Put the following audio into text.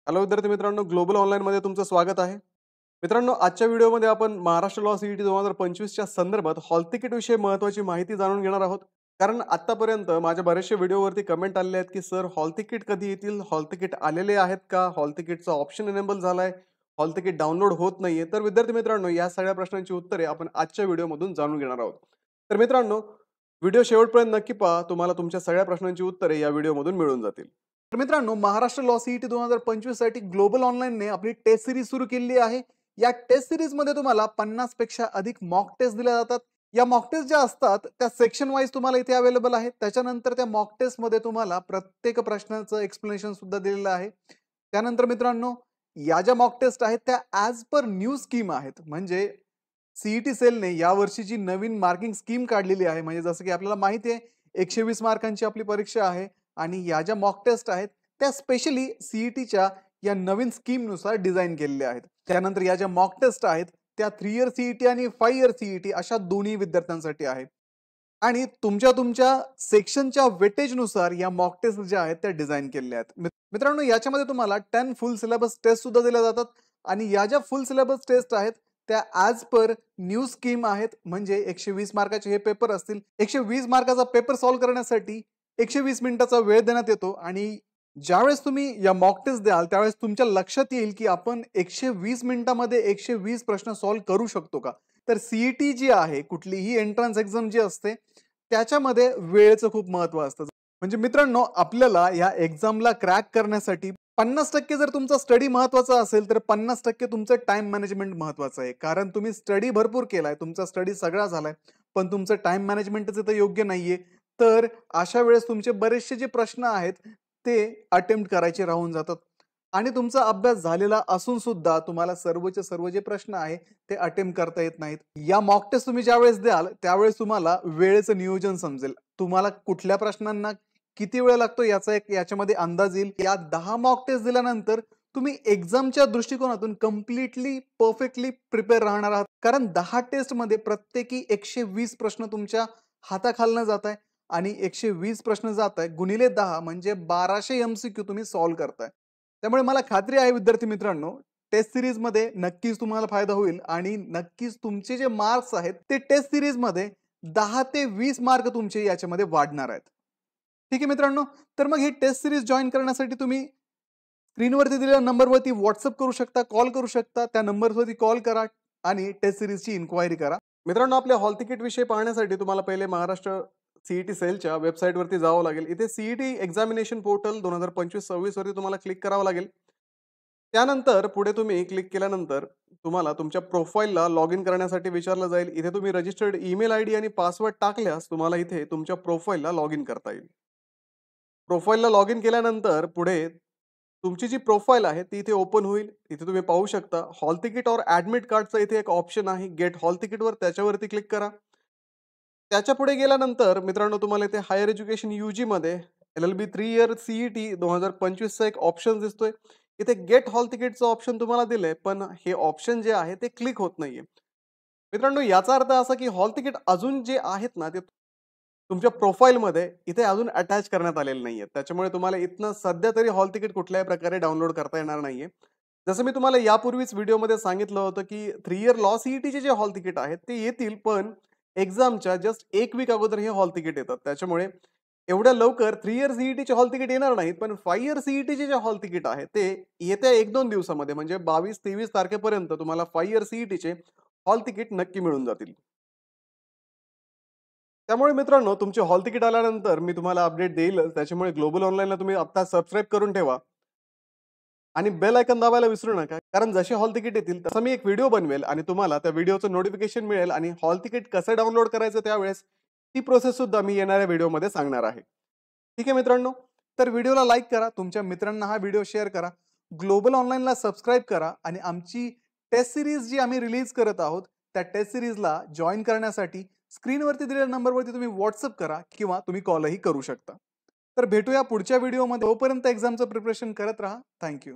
Hello विद्यार्थी मित्रांनो, global ऑनलाईनमध्ये तुमचं स्वागत आहे. मित्रांनो, आजच्या व्हिडिओमध्ये आपण महाराष्ट्र लॉ सीईटी 2025 च्या संदर्भात हॉल तिकीट विषयी महत्त्वाची माहिती जाणून घेणार आहोत. कारण आत्तापर्यंत माझ्या बऱ्याचशा व्हिडिओवरती कमेंट आलेले आहेत, की सर हॉल तिकीट कधी येतील? हॉल तिकीट आलेले आहेत का? हॉल तिकीटचा ऑप्शन इनेबल झालाय? हॉल तिकीट डाउनलोड होत नाहीये. तर विद्यार्थी मित्रांनो, या सगळ्या प्रश्नांची उत्तरे आपण आजच्या व्हिडिओमधून जाणून घेणार आहोत. तर मित्रांनो, व्हिडिओ शेवटपर्यंत नक्की पहा. तुम्हाला तुमच्या सगळ्या प्रश्नांची उत्तरे या व्हिडिओमधून मिळून जातील. तर मित्रांनो, महाराष्ट्र लॉ सीईटी 2025 साठी ग्लोबल ऑनलाईनने आपली टेस्ट सिरीज सुरू केली आहे. या टेस्ट सिरीज मध्ये तुम्हाला 50 पेक्षा अधिक मॉक टेस्ट दिल्या जातात. या मॉक टेस्ट ज्या असतात त्या सेक्शन वाईज तुम्हाला इथे अवेलेबल आहेत. त्याच्यानंतर त्या मॉक टेस्ट मध्ये तुम्हाला प्रत्येक प्रश्नाचं एक्सप्लेनेशन सुद्धा दिलेलं आहे. त्यानंतर मित्रांनो, या ज्या मॉक टेस्ट आहेत त्या ॲज पर न्यू स्कीम आहेत. म्हणजे सीईटी सेलने या वर्षीची नवीन मार्किंग स्कीम काढलेली आहे. म्हणजे जसं की आपल्याला माहिती आहे 120 मार्कांची आपली परीक्षा आहे आणि या ज्या मॉक टेस्ट आहेत त्या स्पेशली सीईटीच्या या नवीन स्कीमनुसार डिझाइन केलेल्या आहेत. त्यानंतर या ज्या मॉक टेस्ट आहेत त्या 3 इयर सीईटी आणि 5 इयर सीईटी अशा दोन्ही विद्यार्थ्यांसाठी आहे. आणि तुमच्या तुमच्या सेक्शनच्या वेटेजनुसार या मॉक टेस्ट ज्या आहेत त्या डिझाइन केलेल्या आहेत. मित्रांनो, याच्यामध्ये तुम्हाला 10 फुल सिलेबस टेस्ट सुद्धा दिल्या जातात आणि या ज्या फुल सिलेबस टेस्ट आहेत त्या ॲज पर न्यू स्कीम आहेत. म्हणजे 120 मार्काचे हे पेपर असतील. 120 मार्काचा पेपर सॉल्व्ह करण्यासाठी 120 मिनिटाचा वेळ देण्यात येतो आणि ज्यावेळेस तुम्ही या मॉक टेस्ट द्याल त्यावेळेस तुमच्या लक्षात येईल की आपण 120 मिनिटामध्ये 120 प्रश्न सॉल्व्ह करू शकतो का? तर सीईटी जी आहे, कुठलीही एंट्रन्स एक्झाम जी असते त्याच्यामध्ये वेळेचं खूप महत्त्व असतं. म्हणजे मित्रांनो, आपल्याला या एक्झामला क्रॅक करण्यासाठी 50% जर तुमचा स्टडी महत्त्वाचा असेल तर 50% तुमचं टाइम मॅनेजमेंट महत्त्वाचं आहे. कारण तुम्ही स्टडी भरपूर केलाय, तुमचा स्टडी सगळा झालाय, पण तुमचं टाइम मॅनेजमेंटच इथं योग्य नाहीये. तर अशा वेळेस तुमचे बरेचसे जे प्रश्न आहेत ते अटेम्प्ट करायचे राहून जातात आणि तुमचा अभ्यास झालेला असून सुद्धा तुम्हाला सर्वचे सर्व जे प्रश्न आहे ते अटेम्प्ट करता येत नाहीत. या मॉक टेस्ट तुम्ही ज्यावेळेस द्याल त्यावेळेस तुम्हाला वेळेचं नियोजन समजेल. तुम्हाला कुठल्या प्रश्नांना किती वेळ लागतो याचा एक याच्यामध्ये अंदाज येईल. या 10 मॉक टेस्ट दिल्यानंतर तुम्ही एक्झामच्या दृष्टिकोनातून कम्प्लिटली परफेक्टली प्रिपेअर राहणार आहात. कारण 10 टेस्ट मध्ये प्रत्येकी 120 प्रश्न तुमच्या हाताखालनं जात आहे आणि 120 प्रश्न जात आहे गुणिले 10 म्हणजे 1200 एमसीक्यू तुम्ही सॉल्व्ह करताय. त्यामुळे मला खात्री आहे विद्यार्थी मित्रांनो, टेस्ट सिरीज मध्ये नक्कीच तुम्हाला फायदा होईल आणि नक्कीच तुमचे जे मार्क्स आहेत ते टेस्ट सिरीज मध्ये 10 ते 20 मार्क तुमचे याच्यामध्ये वाढणार आहेत. ठीक आहे मित्रांनो, तर मग ही टेस्ट सिरीज जॉईन करण्यासाठी तुम्ही स्क्रीनवरती दिलेल्या नंबरवरती व्हॉट्सअप करू शकता, कॉल करू शकता. त्या नंबरवरती कॉल करा आणि टेस्ट सिरीजची इन्क्वायरी करा. मित्रांनो, आपल्या हॉल तिकीट विषयी पाहण्यासाठी तुम्हाला पहिले महाराष्ट्र सीईटी सेलच्या वेबसाईटवरती जावं लागेल. इथे सीईटी एक्झामिनेशन पोर्टल 2025-26 वरती तुम्हाला क्लिक करावं लागेल. त्यानंतर पुढे तुम्ही क्लिक केल्यानंतर तुम्हाला तुमच्या प्रोफाईलला लॉग इन करण्यासाठी विचारलं जाईल. इथे तुम्ही रजिस्टर्ड ईमेल आयडी आणि पासवर्ड टाकल्यास तुम्हाला इथे तुमच्या प्रोफाईलला लॉग इन करता येईल. प्रोफाईलला लॉग इन केल्यानंतर पुढे तुमची जी प्रोफाईल आहे ती इथे ओपन होईल. इथे तुम्ही पाहू शकता हॉल तिकीट और ॲडमिट कार्डचं इथे एक ऑप्शन आहे. गेट हॉल तिकीटवर त्याच्यावरती क्लिक करा. त्याच्या पुढे गेल्यानंतर मित्रांनो तुम्हाला इथे higher education यूजीमध्ये LLB 3 year CET 2025 चा एक ऑप्शन दिसतोय. इथे गेट हॉल तिकीटचं ऑप्शन तुम्हाला दिलंय, पण हे ऑप्शन जे आहे ते क्लिक होत नाहीये. मित्रांनो, याचा अर्थ असा की हॉल तिकीट अजून जे आहेत ना ते तुमच्या प्रोफाईलमध्ये इथे अजून अटॅच करण्यात आलेले नाहीये. त्याच्यामुळे तुम्हाला इथनं सध्या तरी हॉल तिकीट कुठल्याही प्रकारे डाउनलोड करता येणार नाहीये. जसं मी तुम्हाला यापूर्वीच व्हिडिओमध्ये सांगितलं होतं की 3 इयर लॉ सीईटीचे जे हॉल तिकीट आहेत ते येतील, पण एक्झामच्या जस्ट 1 वीक अगोदर हे हॉल तिकीट येतात. त्याच्यामुळे एवढ्या लवकर 3 इयर सीईटीचे हॉल तिकीट येणार नाहीत, पण 5 इयर सीईटीचे जे हॉल तिकीट आहे ते येत्या 1-2 दिवसामध्ये म्हणजे 22-23 तारखेपर्यंत तुम्हाला 5 इयर सीईटीचे हॉल तिकीट नक्की मिळून जातील. त्यामुळे मित्रांनो, तुमचे हॉल तिकीट आल्यानंतर मी तुम्हाला अपडेट देईलच. त्याच्यामुळे ग्लोबल ऑनलाईनला तुम्ही आता सबस्क्राईब करून ठेवा आणि बेल आयकॉन दाबायला विसरू नका. कारण जसे हॉल तिकीट येतील तसा मी एक व्हिडिओ बनवेल आणि तुम्हाला त्या व्हिडिओचं नोटिफिकेशन मिळेल आणि हॉल तिकीट कसं डाउनलोड करायचं त्यावेळेस ती प्रोसेस सुद्धा मी येणाऱ्या व्हिडिओमध्ये सांगणार आहे. ठीक आहे मित्रांनो, तर व्हिडिओला लाईक करा, तुमच्या मित्रांना हा व्हिडिओ शेअर करा, ग्लोबल ऑनलाईनला सबस्क्राईब करा आणि आमची टेस्ट सिरीज जी आम्ही रिलीज करत आहोत त्या टेस्ट सिरीजला जॉईन करण्यासाठी स्क्रीनवरती दिलेल्या नंबरवरती तुम्ही व्हॉट्सअप करा किंवा तुम्ही कॉलही करू शकता. तर भेटूया पुढच्या व्हिडिओमध्ये. तोपर्यंत एक्झामचं प्रिपरेशन करत राहा. थँक्यू.